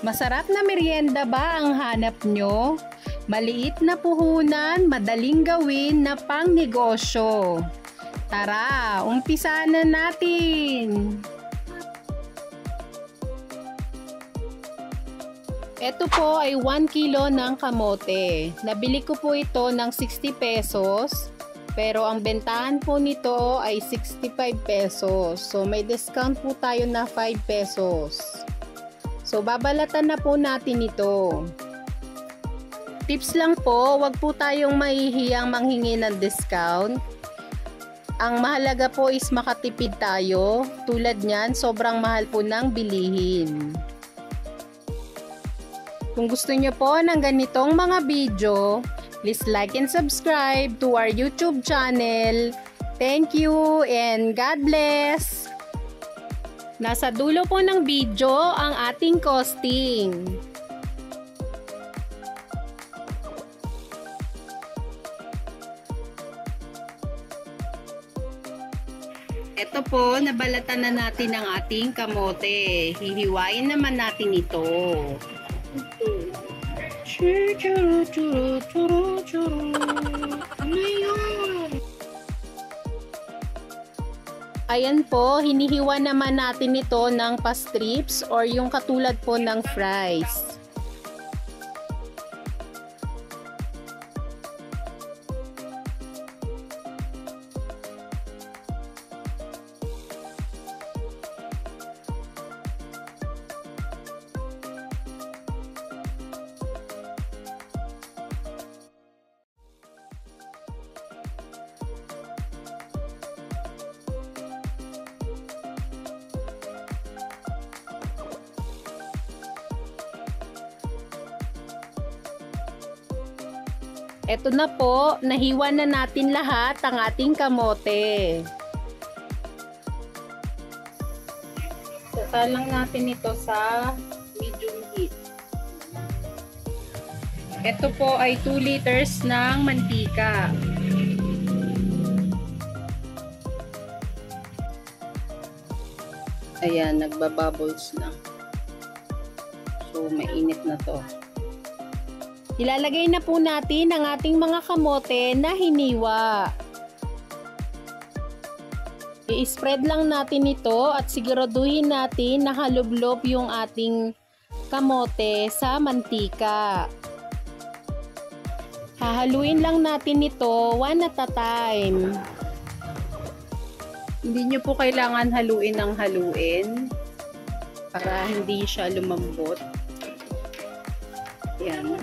Masarap na merienda ba ang hanap nyo? Maliit na puhunan, madaling gawin na pangnegosyo. Tara, umpisa na natin! Ito po ay 1 kilo ng kamote. Nabili ko po ito ng 60 pesos. Pero ang bentahan po nito ay 65 pesos. So may discount po tayo na 5 pesos. So babalatan na po natin ito. Tips lang po, wag po tayong mahihiyang manghingi ng discount. Ang mahalaga po is makatipid tayo. Tulad niyan, sobrang mahal po ng bilihin. Kung gusto niyo po ng ganitong mga video, please like and subscribe to our YouTube channel. Thank you and God bless! Nasa dulo po ng video ang ating costing. Ito po, nabalatan na natin ang ating kamote. Hihiwain naman natin ito. Ano yun? Ayan po, hinihiwa naman natin ito ng pa-strips or yung katulad po ng fries. Ito na po, nahiwa na natin lahat ang ating kamote. Sasa lang natin ito sa medium heat. Ito po ay 2 liters ng mantika. Ayan, nagbabubbles na. So, mainit na to. Ilalagay na po natin ang ating mga kamote na hiniwa. I-spread lang natin ito at siguraduhin natin na halublob yung ating kamote sa mantika. Hahaluin lang natin ito one at a time. Hindi nyo po kailangan haluin ng haluin para hindi siya lumambot. Yan.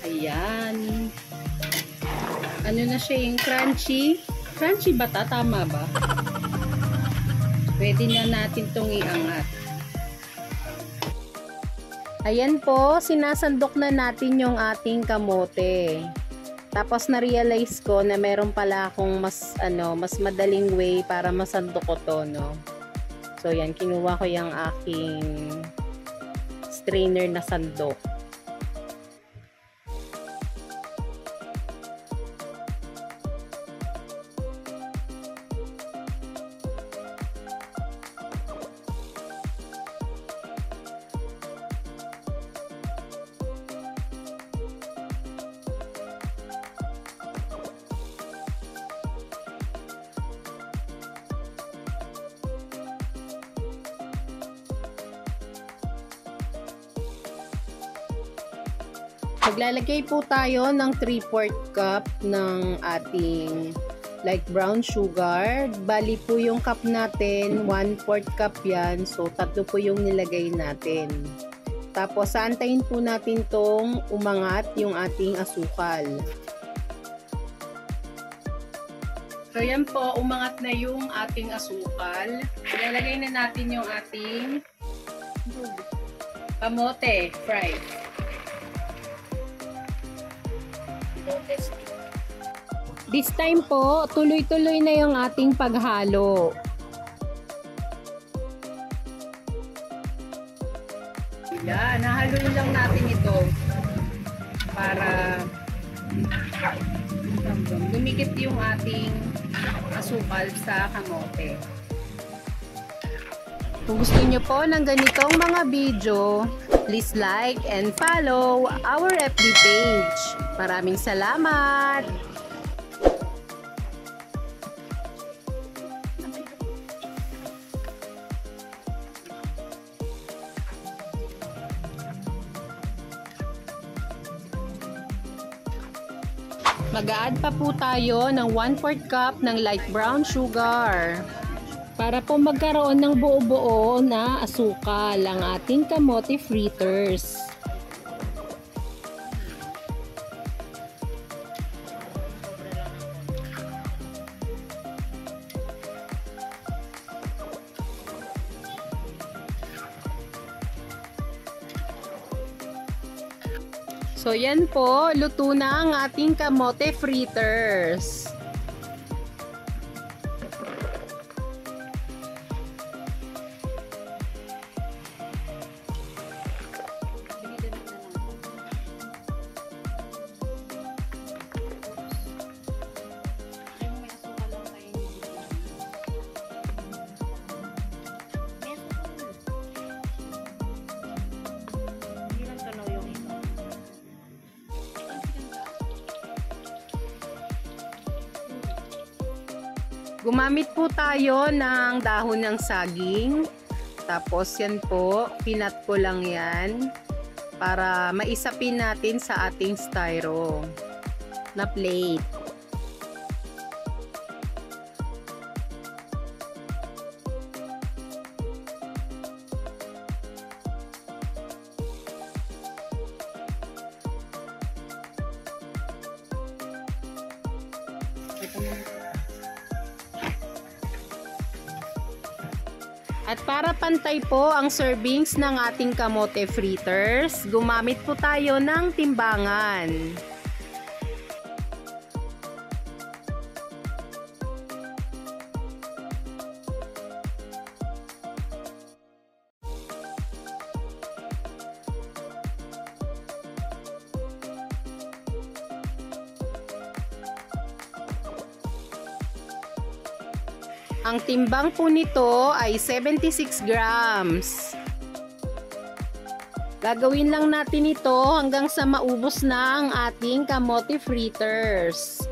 Ayan. Ano na siya yung crunchy? Crunchy ba ta? Tama ba? Pwede na natin itong iangat. Ayan po, sinasandok na natin yung ating kamote. Tapos na-realize ko na meron pala akong mas madaling way para masandok ko to, no? So yan, kinuha ko yung aking strainer na sandok. Maglalagay po tayo ng 3/4 cup ng ating like brown sugar. Bali po yung cup natin, 1/4 cup yan. So, 3 po yung nilagay natin. Tapos, aantayin po natin tong umangat yung ating asukal. So, yan po, umangat na yung ating asukal. Ilalagay na natin yung ating kamote fried. This time po, tuloy-tuloy na yung ating paghalo. Yan, nahaluin lang natin ito para dumikit yung ating asukal. asukal sa kamote. Kung gusto nyo po ng ganitong mga video, please like and follow our FB page. Maraming salamat! Mag-a-add pa po tayo ng 1/4 cup ng light brown sugar para po magkaroon ng buo-buo na asukal ang ating kamote fritters. So yan po, luto na ang ating kamote fritters. Gumamit po tayo ng dahon ng saging. Tapos yan po, pinat ko lang yan para maisapin natin sa ating styro na plate. At para pantay po ang servings ng ating kamote fritters, gumamit po tayo ng timbangan. Ang timbang po nito ay 76 grams. Gagawin lang natin ito hanggang sa maubos na ang ating kamote fritters.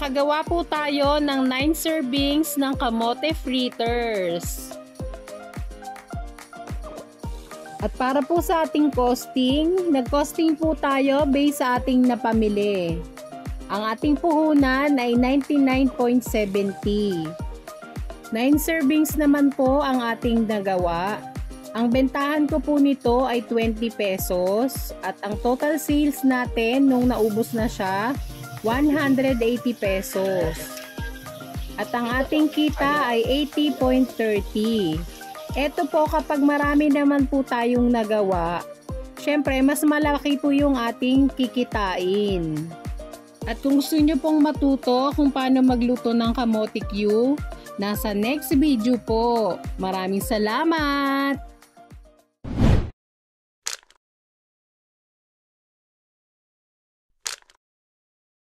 Nakagawa po tayo ng 9 servings ng kamote fritters. At para po sa ating costing, nag-costing po tayo based sa ating napamili. Ang ating puhunan ay 99.70. 9 servings naman po ang ating nagawa. Ang bentahan ko po nito ay 20 pesos at ang total sales natin nung naubos na siya 180 pesos. At ang ating kita ay 80.30. Ito po kapag marami naman po tayong nagawa, syempre mas malaki po yung ating kikitain. At kung gusto nyo pong matuto kung paano magluto ng kamote Q, nasa next video po. Maraming salamat!